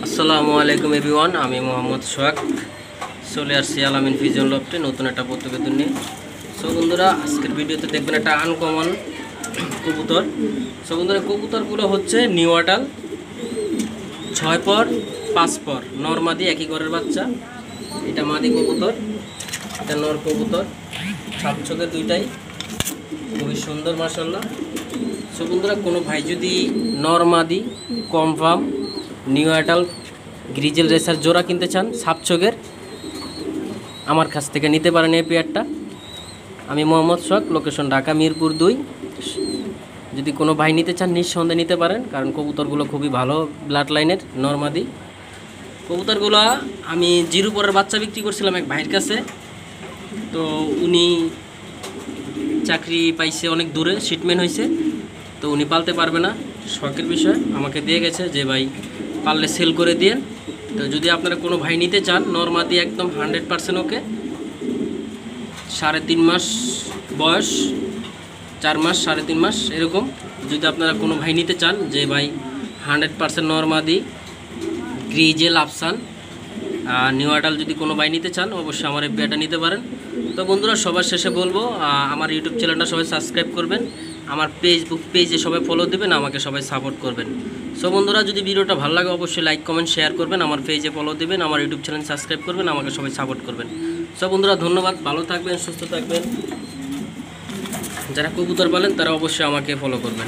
আসসালামু আলাইকুম এভরিওয়ান, আমি মোহাম্মদ সোহাগ চলে আসছি আলামিন ফিজন লফটে নতুন একটা প্রতিবেদন নিয়ে। সো বন্ধুরা, আজকের ভিডিওতে দেখবেন একটা আনকমন কবুতর। সো বন্ধুরা, কবুতরগুলো হচ্ছে নিউ আডাল 6 পর 5 পর নর মাদি একই ঘরের বাচ্চা। এটা মাদি কবুতর, এটা নর কবুতর, ছাপচোখের দুইটাই খুবই সুন্দর মাশাআল্লাহ। সো বন্ধুরা, কোনো ভাই যদি নর মাদি confirm new adult grizzle racer জোড়া কিনতে চান সাপচোগের, আমার কাছ থেকে নিতে পারেন এই পেয়ারটা। আমি মোহাম্মদ সোহাগ, লোকেশন ঢাকা মিরপুর 2। যদি কোনো ভাই নিতে চান নিঃসন্দেহে নিতে পারেন, কারণ কবুতরগুলো খুবই ভালো ব্লাড লাইনের নরমাদি কবুতরগুলো। আমি জিরো পরের বাচ্চা বিক্রি করছিলাম এক ভাইয়ের কাছে, তো উনি চাকরি পাইছে অনেক দূরে, শিটমেন্ট হয়েছে, তো উনি পালতে পারবে না, শখের বিষয় আমাকে দিয়ে গেছে যে ভাই পারলে সেল করে দিন। তো যদি আপনারা কোনো ভাই নিতে চান নরমাদি একদম 100% ওকে, 3.5 মাস বয়স, 4 মাস 3.5 মাস এরকম, যদি আপনারা কোনো ভাই নিতে চান যে ভাই 100% নরমাদি গ্রিজেল আফসান নিউ আডাল, যদি কোনো ভাই নিতে চান অবশ্যই আমার এই পেয়ারটা নিতে পারেন। তো বন্ধুরা, সবার শেষে বলবো আমার ইউটিউব চ্যানেলটা সবাই সাবস্ক্রাইব করবেন, আমার ফেসবুক পেজে সবাই ফলো দেবেন, আমাকে সবাই সাপোর্ট করবেন। সো বন্ধুরা, যদি ভিডিওটা ভালো লাগে অবশ্যই লাইক কমেন্ট শেয়ার করবেন, আমার পেজে ফলো দেবেন, আমার ইউটিউব চ্যানেল সাবস্ক্রাইব করবেন, আমাকে সবাই সাপোর্ট করবেন। সো বন্ধুরা, ধন্যবাদ, ভালো থাকবেন, সুস্থ থাকবেন। যারা কবুতর বলেন তারা অবশ্যই আমাকে ফলো করবেন।